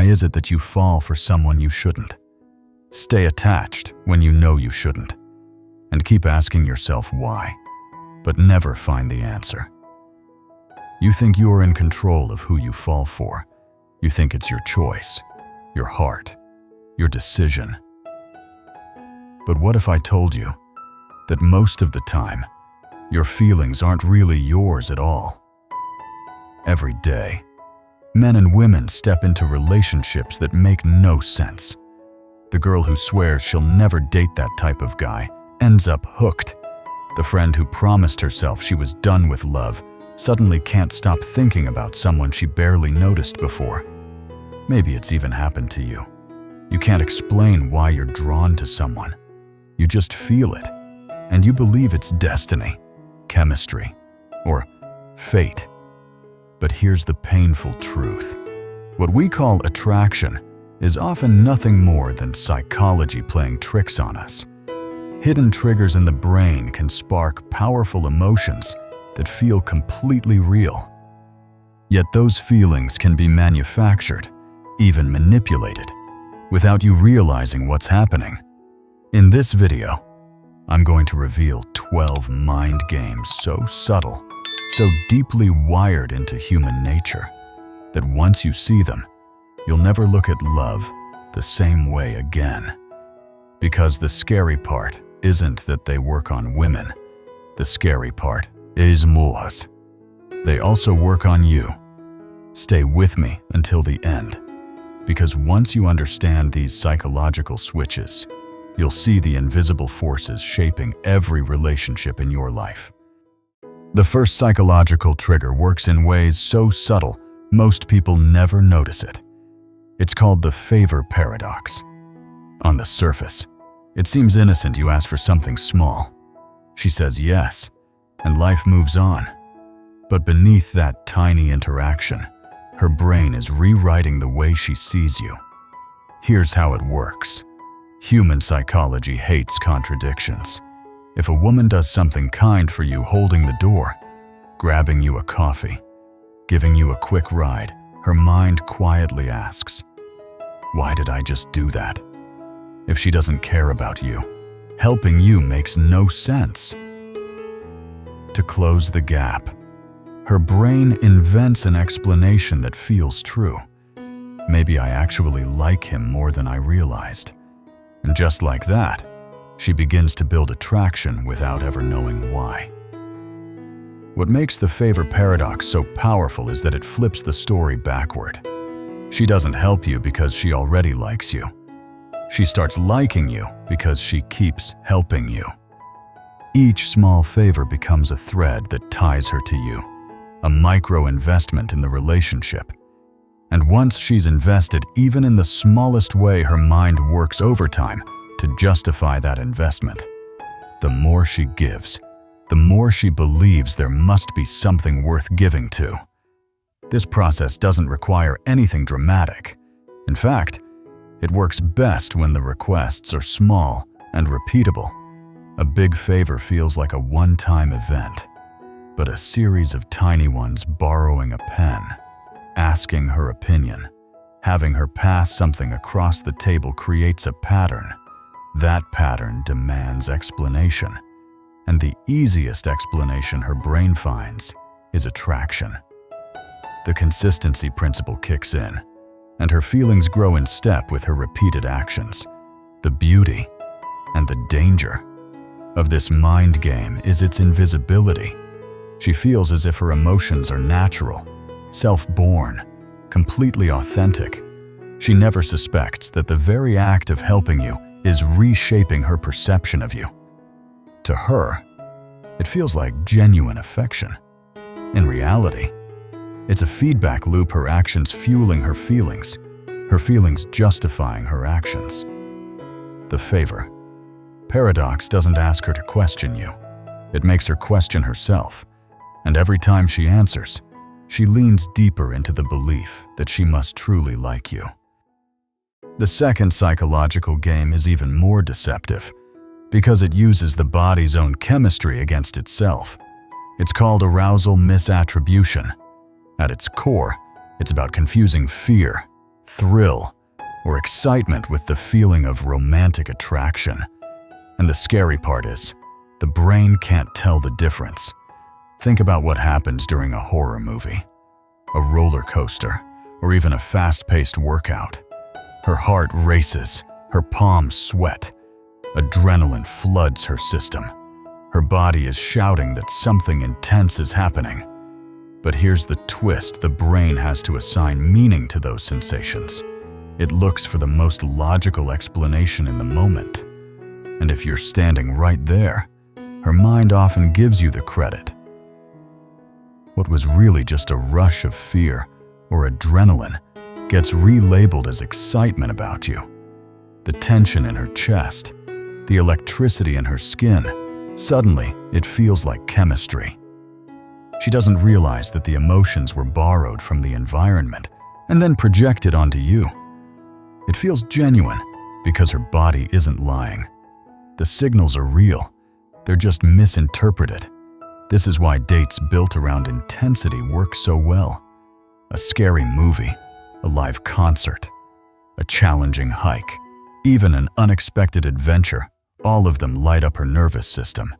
is it that you fall for someone you shouldn't? Stay attached when you know you shouldn't. And keep asking yourself why, but never find the answer. You think you are in control of who you fall for. You think it's your choice, your heart, your decision. But what if I told you that most of the time, your feelings aren't really yours at all? Every day, men and women step into relationships that make no sense. The girl who swears she'll never date that type of guy ends up hooked. The friend who promised herself she was done with love suddenly can't stop thinking about someone she barely noticed before. Maybe it's even happened to you. You can't explain why you're drawn to someone. You just feel it, and you believe it's destiny, chemistry, or fate. But here's the painful truth. What we call attraction is often nothing more than psychology playing tricks on us. Hidden triggers in the brain can spark powerful emotions that feel completely real. Yet those feelings can be manufactured, even manipulated, without you realizing what's happening. In this video, I'm going to reveal 12 mind games so subtle, so deeply wired into human nature, that once you see them, you'll never look at love the same way again. Because the scary part isn't that they work on women. The scary part is moors. They also work on you. Stay with me until the end, because once you understand these psychological switches, you'll see the invisible forces shaping every relationship in your life. The first psychological trigger works in ways so subtle, most people never notice it. It's called the favor paradox. On the surface, it seems innocent. You ask for something small. She says yes, and life moves on. But beneath that tiny interaction, her brain is rewriting the way she sees you. Here's how it works. Human psychology hates contradictions. If a woman does something kind for you, holding the door, grabbing you a coffee, giving you a quick ride, her mind quietly asks, why did I just do that? If she doesn't care about you, helping you makes no sense. To close the gap, her brain invents an explanation that feels true. Maybe I actually like him more than I realized. And just like that, she begins to build attraction without ever knowing why. What makes the favor paradox so powerful is that it flips the story backward. She doesn't help you because she already likes you. She starts liking you because she keeps helping you. Each small favor becomes a thread that ties her to you, a micro-investment in the relationship. And once she's invested, even in the smallest way, her mind works overtime to justify that investment. The more she gives, the more she believes there must be something worth giving to. This process doesn't require anything dramatic. In fact, it works best when the requests are small and repeatable. A big favor feels like a one-time event, but a series of tiny ones, borrowing a pen, asking her opinion, having her pass something across the table, creates a pattern. That pattern demands explanation, and the easiest explanation her brain finds is attraction. The consistency principle kicks in, and her feelings grow in step with her repeated actions. The beauty and the danger of this mind game is its invisibility. She feels as if her emotions are natural, self-born, completely authentic. She never suspects that the very act of helping you is reshaping her perception of you. To her, it feels like genuine affection. In reality, it's a feedback loop, her actions fueling her feelings justifying her actions. The favor paradox doesn't ask her to question you. It makes her question herself. And every time she answers, she leans deeper into the belief that she must truly like you. The second psychological game is even more deceptive because it uses the body's own chemistry against itself. It's called arousal misattribution. At its core, it's about confusing fear, thrill, or excitement with the feeling of romantic attraction. And the scary part is, the brain can't tell the difference. Think about what happens during a horror movie, a roller coaster, or even a fast-paced workout. Her heart races, her palms sweat, adrenaline floods her system. Her body is shouting that something intense is happening. But here's the twist: the brain has to assign meaning to those sensations. It looks for the most logical explanation in the moment. And if you're standing right there, her mind often gives you the credit. What was really just a rush of fear or adrenaline gets relabeled as excitement about you. The tension in her chest, the electricity in her skin, suddenly it feels like chemistry. She doesn't realize that the emotions were borrowed from the environment and then projected onto you. It feels genuine because her body isn't lying. The signals are real, they're just misinterpreted. This is why dates built around intensity work so well. A scary movie, a live concert, a challenging hike, even an unexpected adventure, all of them light up her nervous system.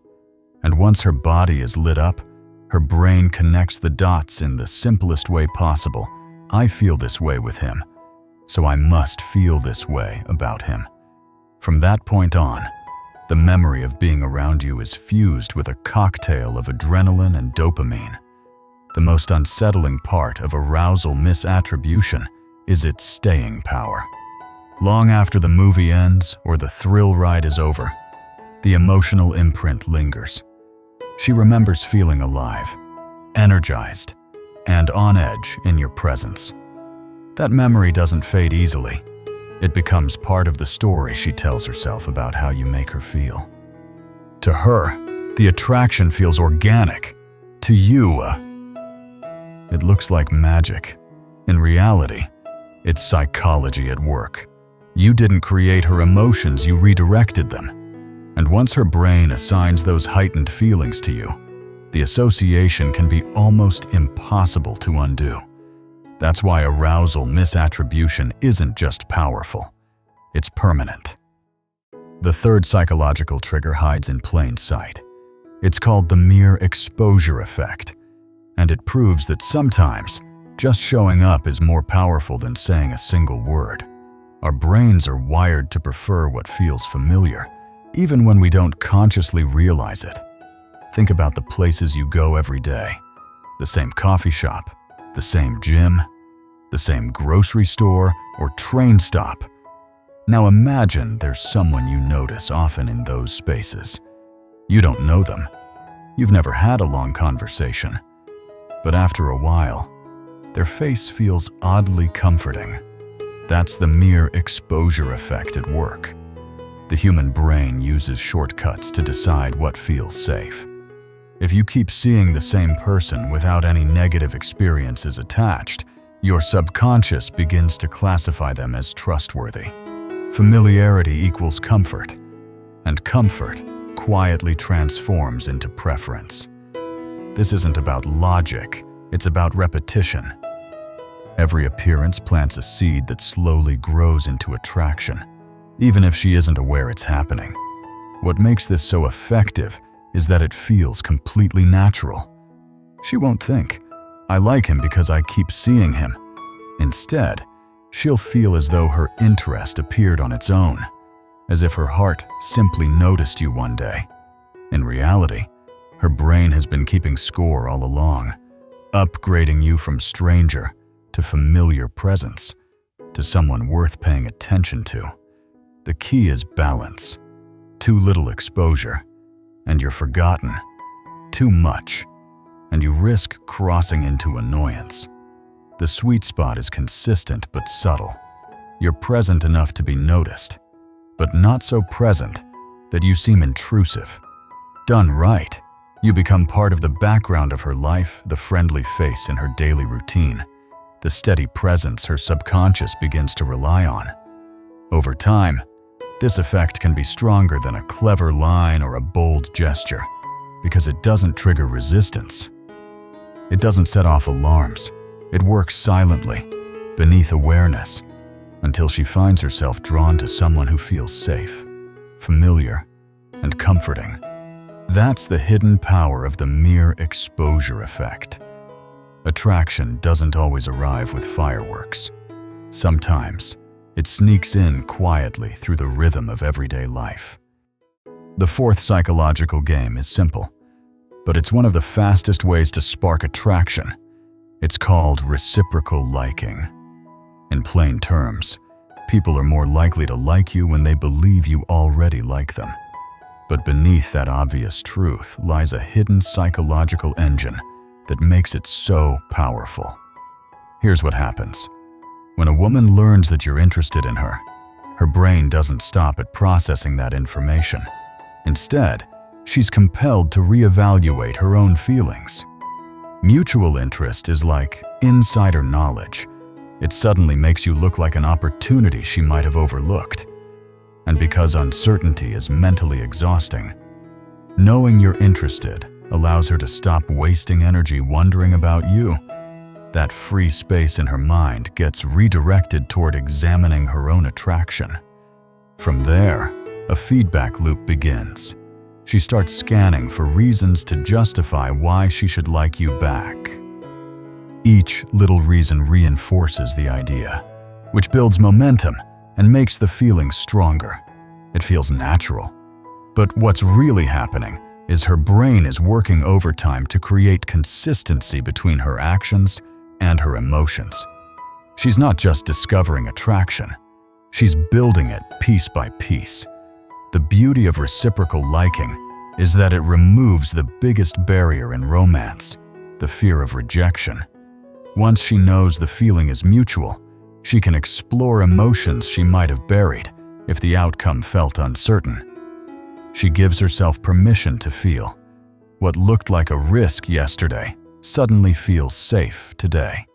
And once her body is lit up, her brain connects the dots in the simplest way possible. I feel this way with him, so I must feel this way about him. From that point on, the memory of being around you is fused with a cocktail of adrenaline and dopamine. The most unsettling part of arousal misattribution is its staying power. Long after the movie ends or the thrill ride is over, the emotional imprint lingers. She remembers feeling alive, energized, and on edge in your presence. That memory doesn't fade easily. It becomes part of the story she tells herself about how you make her feel. To her, the attraction feels organic. To you, it looks like magic. In reality, it's psychology at work. You didn't create her emotions, you redirected them. And once her brain assigns those heightened feelings to you, the association can be almost impossible to undo. That's why arousal misattribution isn't just powerful, it's permanent. The third psychological trigger hides in plain sight. It's called the mere exposure effect, and it proves that sometimes just showing up is more powerful than saying a single word. Our brains are wired to prefer what feels familiar, even when we don't consciously realize it. Think about the places you go every day. The same coffee shop, the same gym, the same grocery store or train stop. Now imagine there's someone you notice often in those spaces. You don't know them. You've never had a long conversation. But after a while, their face feels oddly comforting. That's the mere exposure effect at work. The human brain uses shortcuts to decide what feels safe. If you keep seeing the same person without any negative experiences attached, your subconscious begins to classify them as trustworthy. Familiarity equals comfort, and comfort quietly transforms into preference. This isn't about logic, it's about repetition. Every appearance plants a seed that slowly grows into attraction, even if she isn't aware it's happening. What makes this so effective is that it feels completely natural. She won't think, "I like him because I keep seeing him." Instead, she'll feel as though her interest appeared on its own, as if her heart simply noticed you one day. In reality, her brain has been keeping score all along, upgrading you from stranger to familiar presence, to someone worth paying attention to. The key is balance. Too little exposure, and you're forgotten. Too much, and you risk crossing into annoyance. The sweet spot is consistent but subtle. You're present enough to be noticed, but not so present that you seem intrusive. Done right, you become part of the background of her life, the friendly face in her daily routine, the steady presence her subconscious begins to rely on. Over time, this effect can be stronger than a clever line or a bold gesture, because it doesn't trigger resistance. It doesn't set off alarms. It works silently, beneath awareness, until she finds herself drawn to someone who feels safe, familiar, and comforting. That's the hidden power of the mere exposure effect. Attraction doesn't always arrive with fireworks. Sometimes, it sneaks in quietly through the rhythm of everyday life. The fourth psychological game is simple, but it's one of the fastest ways to spark attraction. It's called reciprocal liking. In plain terms, people are more likely to like you when they believe you already like them. But beneath that obvious truth lies a hidden psychological engine that makes it so powerful. Here's what happens. When a woman learns that you're interested in her, her brain doesn't stop at processing that information. Instead, she's compelled to reevaluate her own feelings. Mutual interest is like insider knowledge. It suddenly makes you look like an opportunity she might have overlooked. And because uncertainty is mentally exhausting, knowing you're interested allows her to stop wasting energy wondering about you. That free space in her mind gets redirected toward examining her own attraction. From there, a feedback loop begins. She starts scanning for reasons to justify why she should like you back. Each little reason reinforces the idea, which builds momentum and makes the feeling stronger. It feels natural. But what's really happening is her brain is working overtime to create consistency between her actions and her emotions. She's not just discovering attraction, she's building it piece by piece. The beauty of reciprocal liking is that it removes the biggest barrier in romance, the fear of rejection. Once she knows the feeling is mutual, she can explore emotions she might have buried if the outcome felt uncertain. She gives herself permission to feel. What looked like a risk yesterday suddenly feels safe today.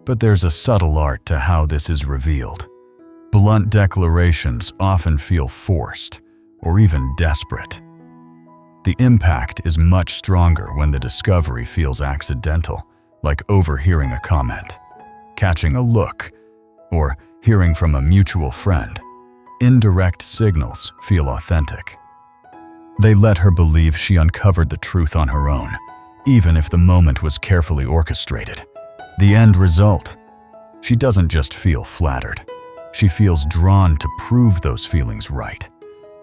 But there's a subtle art to how this is revealed. Blunt declarations often feel forced or even desperate. The impact is much stronger when the discovery feels accidental, like overhearing a comment, catching a look, or hearing from a mutual friend. Indirect signals feel authentic. They let her believe she uncovered the truth on her own, even if the moment was carefully orchestrated. The end result? She doesn't just feel flattered. She feels drawn to prove those feelings right.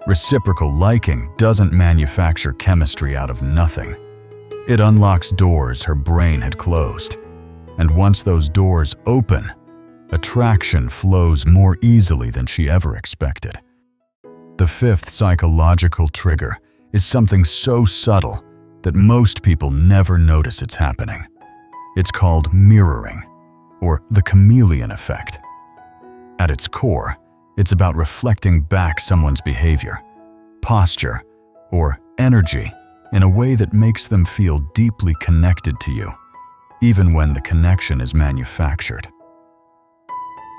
Reciprocal liking doesn't manufacture chemistry out of nothing. It unlocks doors her brain had closed. And once those doors open, attraction flows more easily than she ever expected. The fifth psychological trigger is something so subtle that most people never notice it's happening. It's called mirroring, or the chameleon effect. At its core, it's about reflecting back someone's behavior, posture, or energy in a way that makes them feel deeply connected to you, even when the connection is manufactured.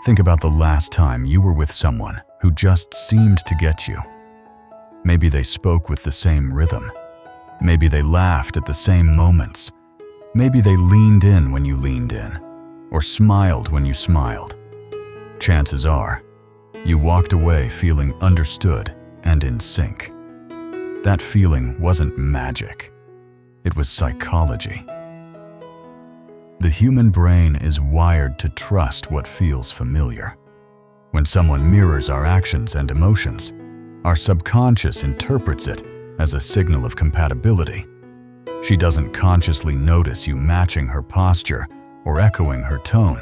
Think about the last time you were with someone who just seemed to get you. Maybe they spoke with the same rhythm. Maybe they laughed at the same moments. Maybe they leaned in when you leaned in, or smiled when you smiled. Chances are, you walked away feeling understood and in sync. That feeling wasn't magic. It was psychology. The human brain is wired to trust what feels familiar. When someone mirrors our actions and emotions, our subconscious interprets it as a signal of compatibility. She doesn't consciously notice you matching her posture or echoing her tone,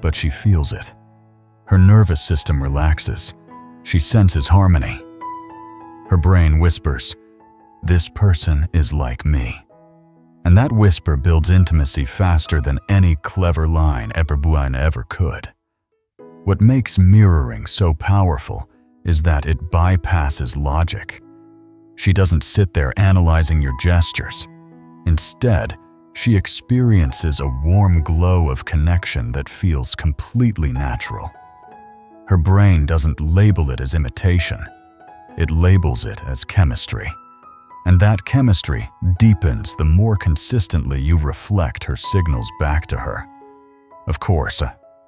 but she feels it. Her nervous system relaxes. She senses harmony. Her brain whispers, "This person is like me." And that whisper builds intimacy faster than any clever line ever could. What makes mirroring so powerful is that it bypasses logic. She doesn't sit there analyzing your gestures. Instead, she experiences a warm glow of connection that feels completely natural. Her brain doesn't label it as imitation. It labels it as chemistry. And that chemistry deepens the more consistently you reflect her signals back to her. Of course,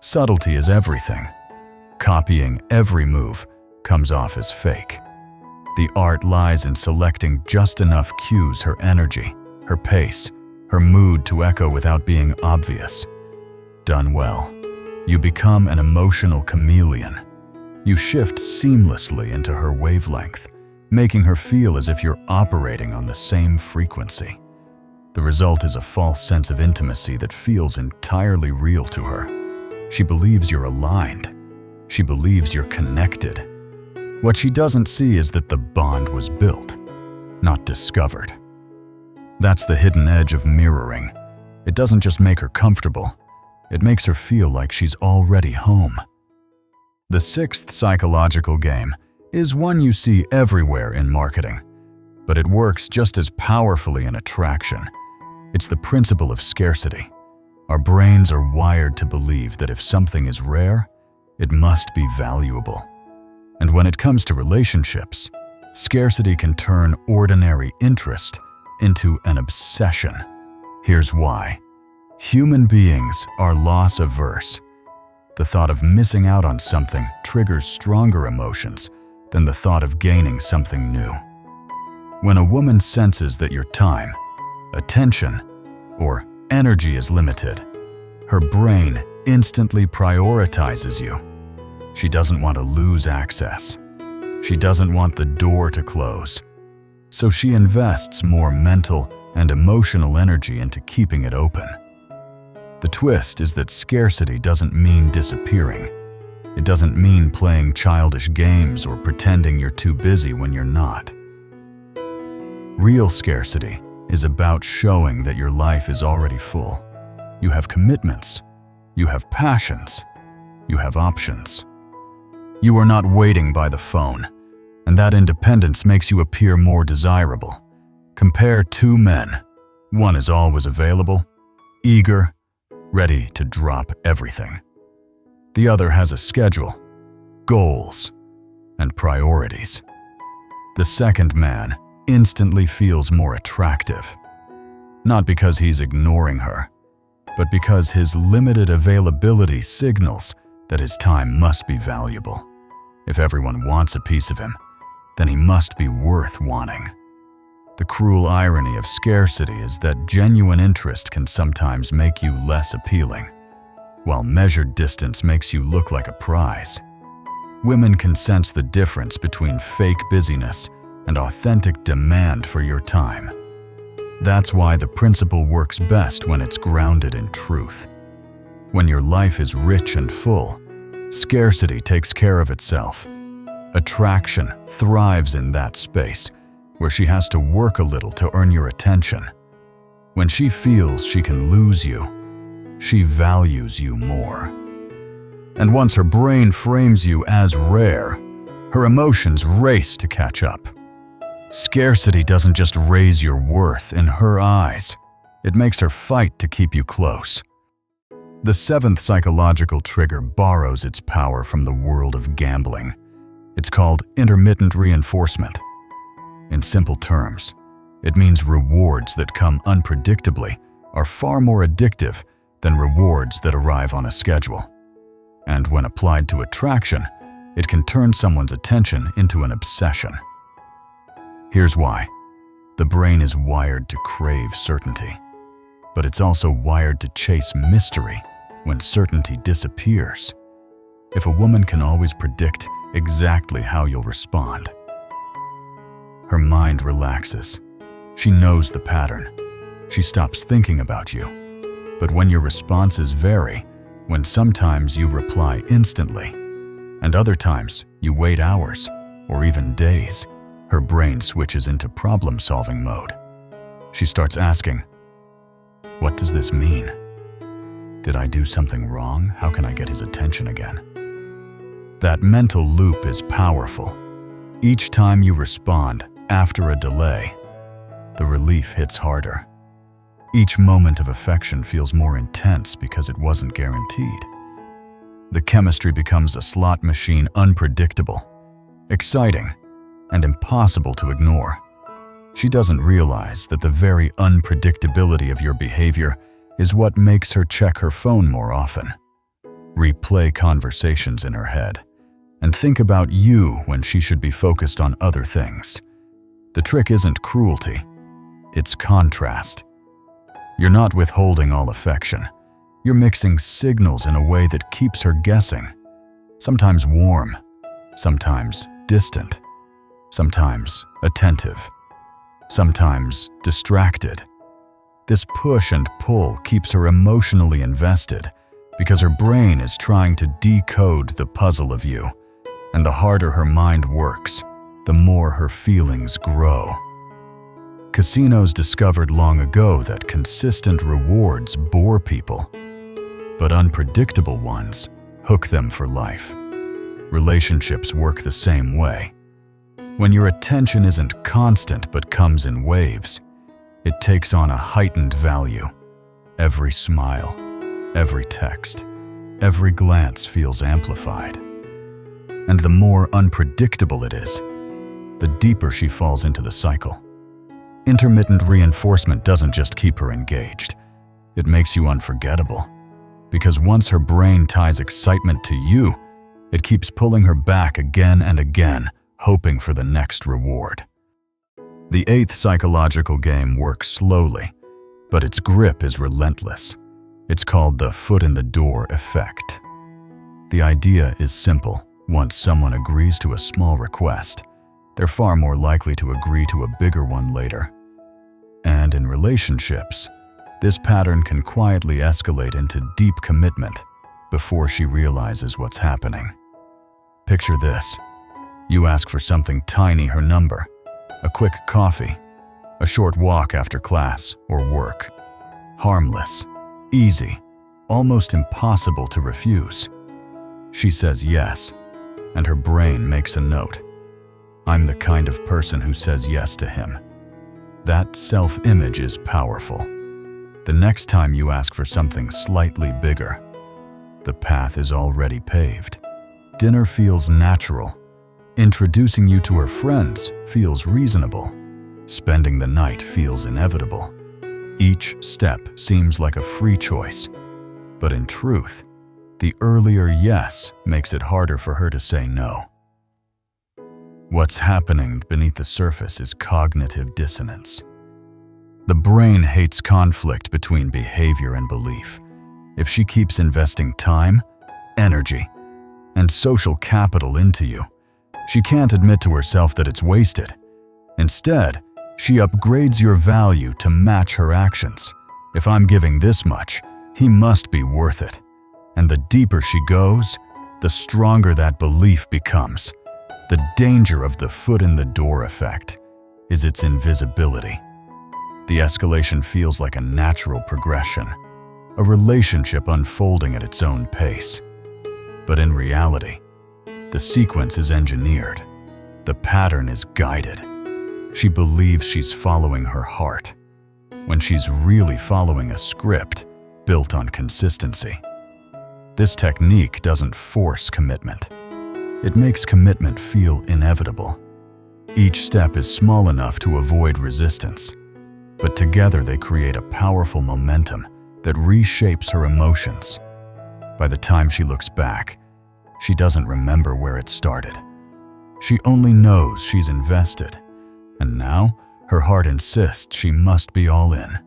Subtlety is everything. Copying every move comes off as fake. The art lies in selecting just enough cues, her energy, her pace, her mood to echo without being obvious. Done well, you become an emotional chameleon. You shift seamlessly into her wavelength, making her feel as if you're operating on the same frequency. The result is a false sense of intimacy that feels entirely real to her. She believes you're aligned. She believes you're connected. What she doesn't see is that the bond was built, not discovered. That's the hidden edge of mirroring. It doesn't just make her comfortable, it makes her feel like she's already home. The sixth psychological game is one you see everywhere in marketing, but it works just as powerfully in attraction. It's the principle of scarcity. Our brains are wired to believe that if something is rare, it must be valuable. And when it comes to relationships, scarcity can turn ordinary interest into an obsession. Here's why. Human beings are loss-averse. The thought of missing out on something triggers stronger emotions than the thought of gaining something new. When a woman senses that your time, attention, or energy is limited, her brain instantly prioritizes you. She doesn't want to lose access. She doesn't want the door to close. So she invests more mental and emotional energy into keeping it open. The twist is that scarcity doesn't mean disappearing. It doesn't mean playing childish games or pretending you're too busy when you're not. Real scarcity is about showing that your life is already full. You have commitments. You have passions. You have options. You are not waiting by the phone, and that independence makes you appear more desirable. Compare two men. One is always available, eager, ready to drop everything. The other has a schedule, goals, and priorities. The second man instantly feels more attractive, not because he's ignoring her, but because his limited availability signals that his time must be valuable. If everyone wants a piece of him, then he must be worth wanting. The cruel irony of scarcity is that genuine interest can sometimes make you less appealing, while measured distance makes you look like a prize. Women can sense the difference between fake busyness and authentic demand for your time. That's why the principle works best when it's grounded in truth. When your life is rich and full, scarcity takes care of itself. Attraction thrives in that space, where she has to work a little to earn your attention. When she feels she can lose you, she values you more. And once her brain frames you as rare, her emotions race to catch up. Scarcity doesn't just raise your worth in her eyes, it makes her fight to keep you close. The seventh psychological trigger borrows its power from the world of gambling. It's called intermittent reinforcement. In simple terms, it means rewards that come unpredictably are far more addictive than rewards that arrive on a schedule. And when applied to attraction, it can turn someone's attention into an obsession. Here's why. The brain is wired to crave certainty, but it's also wired to chase mystery when certainty disappears. If a woman can always predict exactly how you'll respond, her mind relaxes. She knows the pattern. She stops thinking about you. But when your responses vary, when sometimes you reply instantly, and other times you wait hours or even days, her brain switches into problem-solving mode. She starts asking, "What does this mean? Did I do something wrong? How can I get his attention again?" That mental loop is powerful. Each time you respond after a delay, the relief hits harder. Each moment of affection feels more intense because it wasn't guaranteed. The chemistry becomes a slot machine, unpredictable, exciting, and impossible to ignore. She doesn't realize that the very unpredictability of your behavior is what makes her check her phone more often. replay conversations in her head, and think about you when she should be focused on other things. The trick isn't cruelty, it's contrast. You're not withholding all affection. You're mixing signals in a way that keeps her guessing. Sometimes warm, sometimes distant, sometimes attentive, sometimes distracted. This push and pull keeps her emotionally invested because her brain is trying to decode the puzzle of you, and the harder her mind works, the more her feelings grow. Casinos discovered long ago that consistent rewards bore people, but unpredictable ones hook them for life. Relationships work the same way. When your attention isn't constant but comes in waves, it takes on a heightened value. Every smile, every text, every glance feels amplified. And the more unpredictable it is, the deeper she falls into the cycle. Intermittent reinforcement doesn't just keep her engaged, it makes you unforgettable. Because once her brain ties excitement to you, it keeps pulling her back again and again, hoping for the next reward. The eighth psychological game works slowly, but its grip is relentless. It's called the foot in the door effect. The idea is simple. Once someone agrees to a small request, they're far more likely to agree to a bigger one later. And in relationships, this pattern can quietly escalate into deep commitment before she realizes what's happening. Picture this. You ask for something tiny, her number, a quick coffee, a short walk after class or work. Harmless, easy, almost impossible to refuse. She says yes, and her brain makes a note. I'm the kind of person who says yes to him. That self-image is powerful. The next time you ask for something slightly bigger, the path is already paved. Dinner feels natural. Introducing you to her friends feels reasonable. Spending the night feels inevitable. Each step seems like a free choice. But in truth, the earlier yes makes it harder for her to say no. What's happening beneath the surface is cognitive dissonance. The brain hates conflict between behavior and belief. If she keeps investing time, energy, and social capital into you, she can't admit to herself that it's wasted. Instead, she upgrades your value to match her actions. If I'm giving this much, he must be worth it. And the deeper she goes, the stronger that belief becomes. The danger of the foot in the door effect is its invisibility. The escalation feels like a natural progression, a relationship unfolding at its own pace. But in reality, the sequence is engineered. The pattern is guided. She believes she's following her heart, when she's really following a script built on consistency. This technique doesn't force commitment. It makes commitment feel inevitable. Each step is small enough to avoid resistance, but together they create a powerful momentum that reshapes her emotions. By the time she looks back, she doesn't remember where it started. She only knows she's invested, and now her heart insists she must be all in.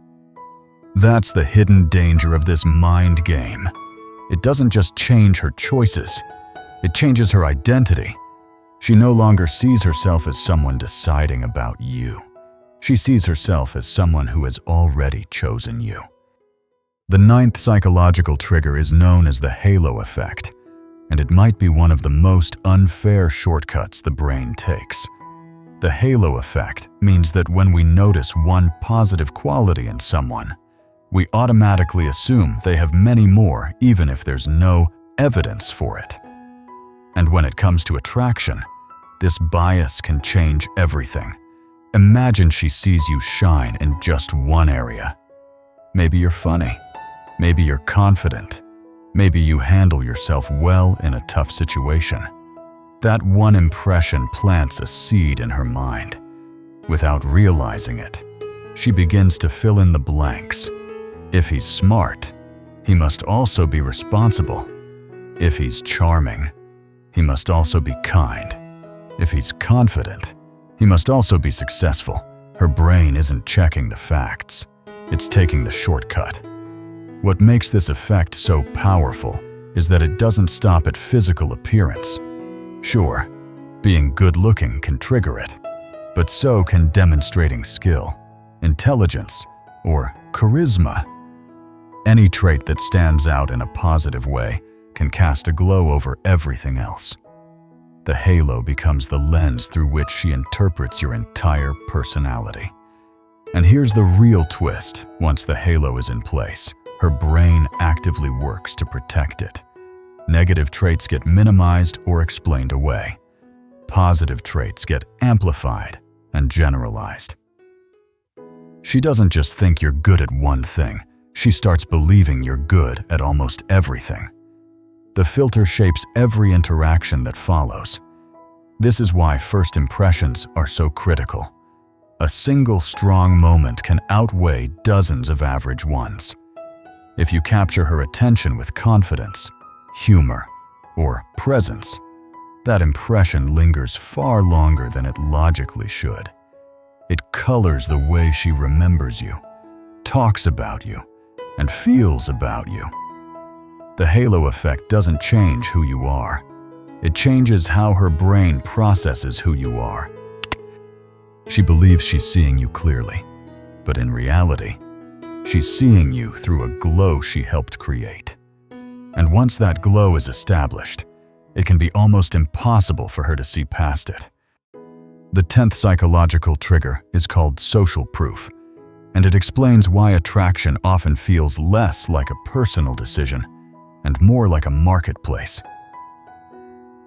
That's the hidden danger of this mind game. It doesn't just change her choices, it changes her identity. She no longer sees herself as someone deciding about you. She sees herself as someone who has already chosen you. The ninth psychological trigger is known as the halo effect, and it might be one of the most unfair shortcuts the brain takes. The halo effect means that when we notice one positive quality in someone, we automatically assume they have many more even if there's no evidence for it. And when it comes to attraction, this bias can change everything. Imagine she sees you shine in just one area. Maybe you're funny. Maybe you're confident. Maybe you handle yourself well in a tough situation. That one impression plants a seed in her mind. Without realizing it, she begins to fill in the blanks. If he's smart, he must also be responsible. If he's charming, he must also be kind. If he's confident, he must also be successful. Her brain isn't checking the facts. It's taking the shortcut. What makes this effect so powerful is that it doesn't stop at physical appearance. Sure, being good-looking can trigger it, but so can demonstrating skill, intelligence, or charisma. Any trait that stands out in a positive way can cast a glow over everything else. The halo becomes the lens through which she interprets your entire personality. And here's the real twist. Once the halo is in place, her brain actively works to protect it. Negative traits get minimized or explained away. Positive traits get amplified and generalized. She doesn't just think you're good at one thing. She starts believing you're good at almost everything. The filter shapes every interaction that follows. This is why first impressions are so critical. A single strong moment can outweigh dozens of average ones. If you capture her attention with confidence, humor, or presence, that impression lingers far longer than it logically should. It colors the way she remembers you, talks about you, and feels about you. The halo effect doesn't change who you are. It changes how her brain processes who you are. She believes she's seeing you clearly, but in reality, she's seeing you through a glow she helped create. And once that glow is established, it can be almost impossible for her to see past it. The 10th psychological trigger is called social proof, and it explains why attraction often feels less like a personal decision and more like a marketplace.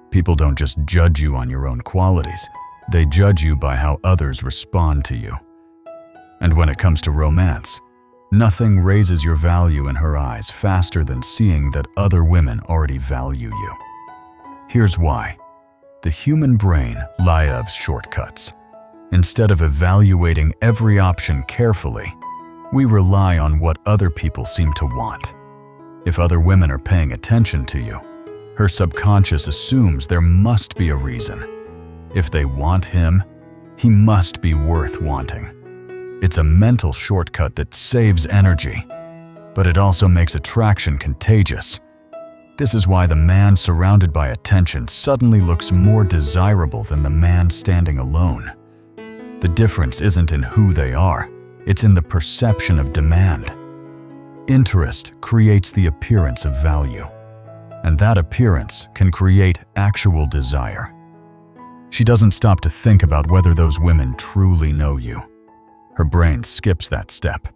People don't just judge you on your own qualities, they judge you by how others respond to you. And when it comes to romance, nothing raises your value in her eyes faster than seeing that other women already value you. Here's why. The human brain loves shortcuts. Instead of evaluating every option carefully, we rely on what other people seem to want. If other women are paying attention to you, her subconscious assumes there must be a reason. If they want him, he must be worth wanting. It's a mental shortcut that saves energy, but it also makes attraction contagious. This is why the man surrounded by attention suddenly looks more desirable than the man standing alone. The difference isn't in who they are, it's in the perception of demand. Interest creates the appearance of value, and that appearance can create actual desire. She doesn't stop to think about whether those women truly know you. Her brain skips that step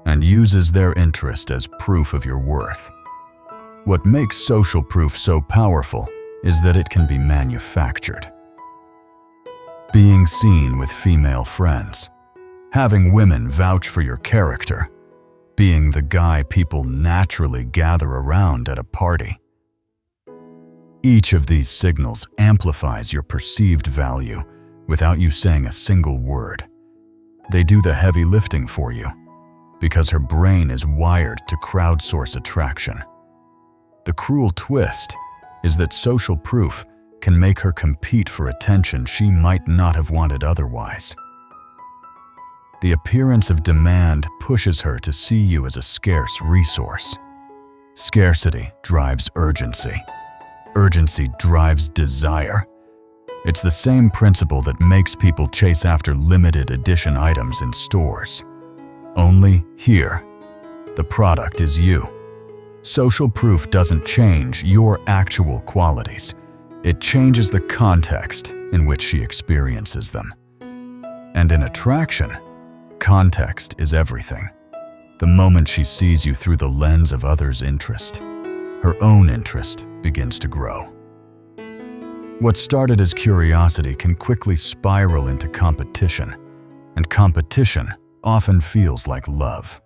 and uses their interest as proof of your worth. What makes social proof so powerful is that it can be manufactured. Being seen with female friends, having women vouch for your character, being the guy people naturally gather around at a party. Each of these signals amplifies your perceived value without you saying a single word. They do the heavy lifting for you because her brain is wired to crowdsource attraction. The cruel twist is that social proof can make her compete for attention she might not have wanted otherwise. The appearance of demand pushes her to see you as a scarce resource. Scarcity drives urgency. Urgency drives desire. It's the same principle that makes people chase after limited edition items in stores. Only here, the product is you. Social proof doesn't change your actual qualities. It changes the context in which she experiences them. And in attraction, context is everything. The moment she sees you through the lens of others' interest, her own interest begins to grow. What started as curiosity can quickly spiral into competition, and competition often feels like love.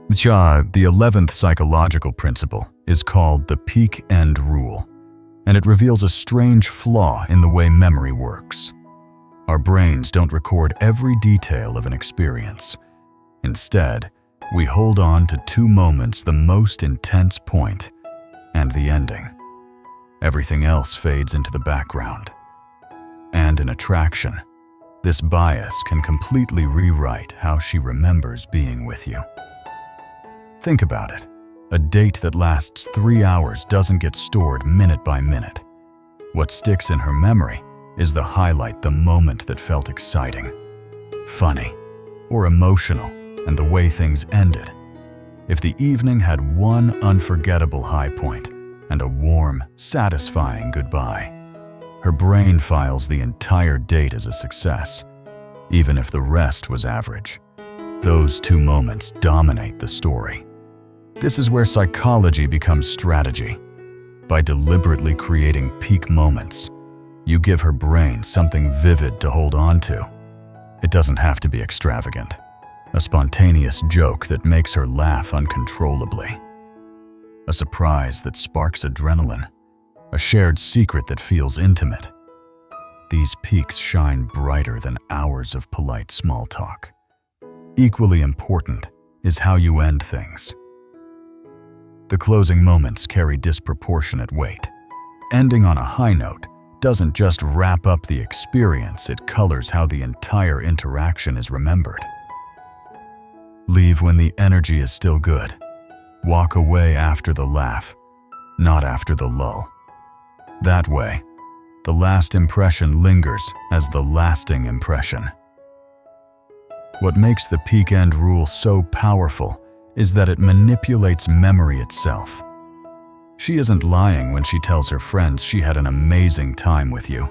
The 11th psychological principle is called the peak-end rule, and it reveals a strange flaw in the way memory works. Our brains don't record every detail of an experience. Instead, we hold on to two moments, the most intense point and the ending. Everything else fades into the background. And in attraction, this bias can completely rewrite how she remembers being with you. Think about it. A date that lasts 3 hours doesn't get stored minute by minute. What sticks in her memory is the highlight, the moment that felt exciting, funny, or emotional, and the way things ended. If the evening had one unforgettable high point and a warm, satisfying goodbye, her brain files the entire date as a success, even if the rest was average. Those 2 moments dominate the story. This is where psychology becomes strategy. By deliberately creating peak moments, you give her brain something vivid to hold on to. It doesn't have to be extravagant. A spontaneous joke that makes her laugh uncontrollably. A surprise that sparks adrenaline. A shared secret that feels intimate. These peaks shine brighter than hours of polite small talk. Equally important is how you end things. The closing moments carry disproportionate weight. Ending on a high note doesn't just wrap up the experience, it colors how the entire interaction is remembered. Leave when the energy is still good. Walk away after the laugh, not after the lull. That way, the last impression lingers as the lasting impression. What makes the peak end rule so powerful is that it manipulates memory itself. She isn't lying when she tells her friends she had an amazing time with you.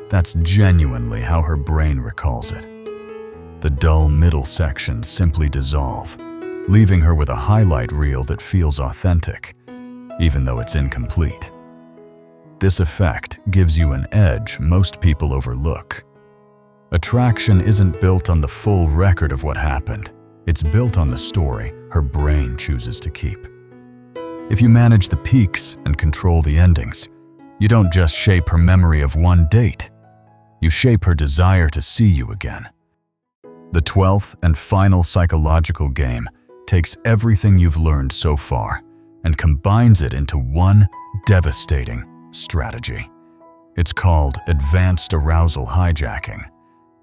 That's genuinely how her brain recalls it. The dull middle sections simply dissolve, leaving her with a highlight reel that feels authentic, even though it's incomplete. This effect gives you an edge most people overlook. Attraction isn't built on the full record of what happened. It's built on the story her brain chooses to keep. If you manage the peaks and control the endings, you don't just shape her memory of one date. You shape her desire to see you again. The 12th and final psychological game takes everything you've learned so far and combines it into one devastating strategy. It's called advanced arousal hijacking.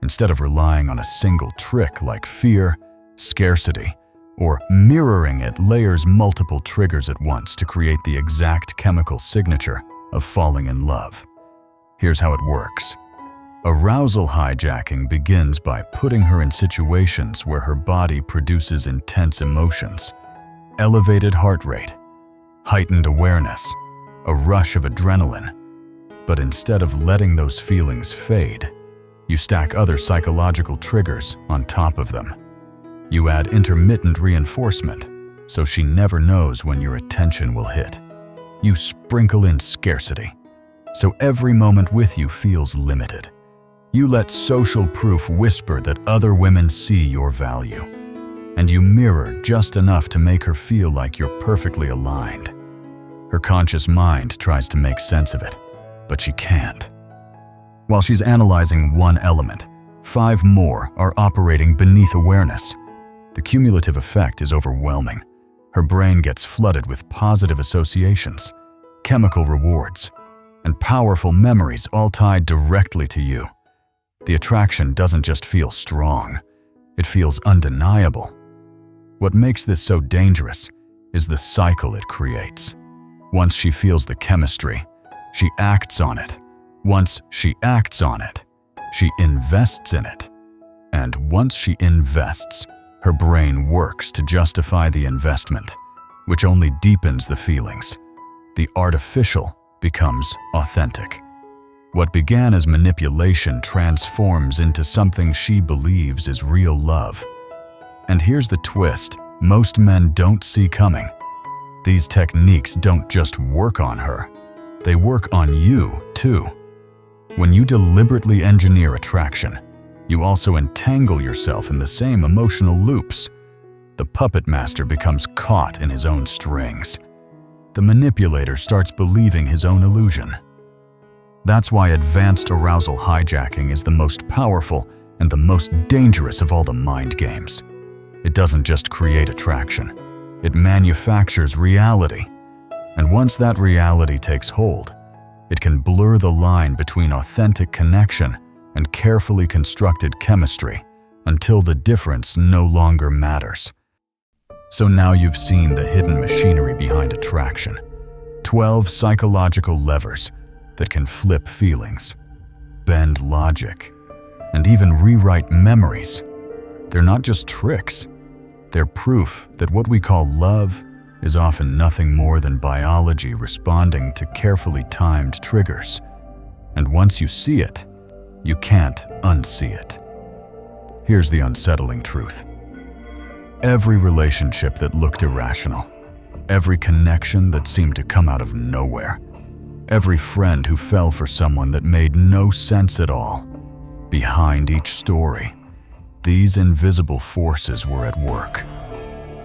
Instead of relying on a single trick like fear, scarcity, or mirroring, it layers multiple triggers at once to create the exact chemical signature of falling in love. Here's how it works. Arousal hijacking begins by putting her in situations where her body produces intense emotions, elevated heart rate, heightened awareness, a rush of adrenaline. But instead of letting those feelings fade, you stack other psychological triggers on top of them. You add intermittent reinforcement, so she never knows when your attention will hit. You sprinkle in scarcity, so every moment with you feels limited. You let social proof whisper that other women see your value, and you mirror just enough to make her feel like you're perfectly aligned. Her conscious mind tries to make sense of it, but she can't. While she's analyzing one element, 5 more are operating beneath awareness. The cumulative effect is overwhelming. Her brain gets flooded with positive associations, chemical rewards, and powerful memories all tied directly to you. The attraction doesn't just feel strong, it feels undeniable. What makes this so dangerous is the cycle it creates. Once she feels the chemistry, she acts on it. Once she acts on it, she invests in it. And once she invests, her brain works to justify the investment, which only deepens the feelings. The artificial becomes authentic. What began as manipulation transforms into something she believes is real love. And here's the twist most men don't see coming. These techniques don't just work on her, they work on you too. When you deliberately engineer attraction, you also entangle yourself in the same emotional loops. The puppet master becomes caught in his own strings. The manipulator starts believing his own illusion. That's why advanced arousal hijacking is the most powerful and the most dangerous of all the mind games. It doesn't just create attraction, it manufactures reality. And once that reality takes hold, It can blur the line between authentic connection and carefully constructed chemistry until the difference no longer matters. So now you've seen the hidden machinery behind attraction. 12 psychological levers that can flip feelings, bend logic, and even rewrite memories. They're not just tricks. They're proof that what we call love is often nothing more than biology responding to carefully timed triggers. And once you see it, you can't unsee it. Here's the unsettling truth. Every relationship that looked irrational, every connection that seemed to come out of nowhere, every friend who fell for someone that made no sense at all, behind each story, these invisible forces were at work.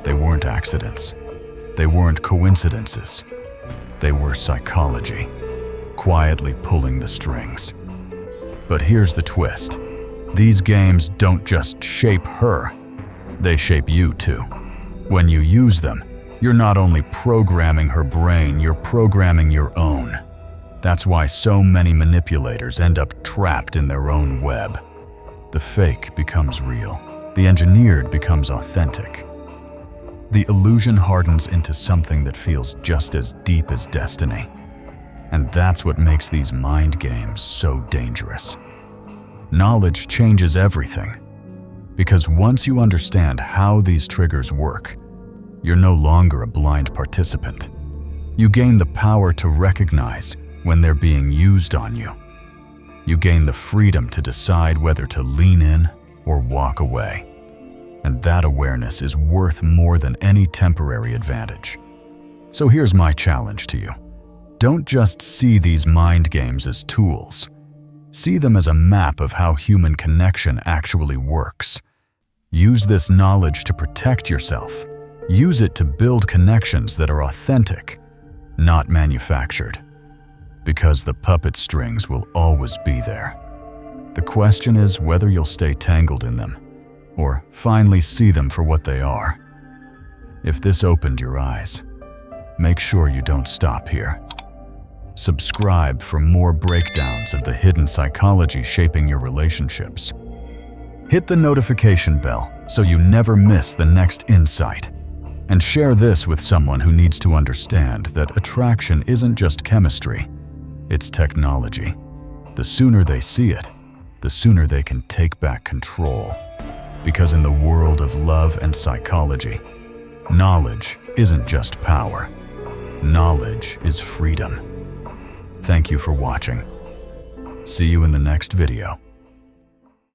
They weren't accidents. They weren't coincidences. They were psychology, quietly pulling the strings. But here's the twist. These games don't just shape her, they shape you too. When you use them, you're not only programming her brain, you're programming your own. That's why so many manipulators end up trapped in their own web. The fake becomes real. The engineered becomes authentic. The illusion hardens into something that feels just as deep as destiny. And that's what makes these mind games so dangerous. Knowledge changes everything. Because once you understand how these triggers work, you're no longer a blind participant. You gain the power to recognize when they're being used on you. You gain the freedom to decide whether to lean in or walk away. And that awareness is worth more than any temporary advantage. So here's my challenge to you. Don't just see these mind games as tools. See them as a map of how human connection actually works. Use this knowledge to protect yourself. Use it to build connections that are authentic, not manufactured. Because the puppet strings will always be there. The question is whether you'll stay tangled in them, or finally see them for what they are. If this opened your eyes, make sure you don't stop here. Subscribe for more breakdowns of the hidden psychology shaping your relationships. Hit the notification bell so you never miss the next insight. And share this with someone who needs to understand that attraction isn't just chemistry, it's technology. The sooner they see it, the sooner they can take back control. Because in the world of love and psychology, knowledge isn't just power. Knowledge is freedom. Thank you for watching. See you in the next video.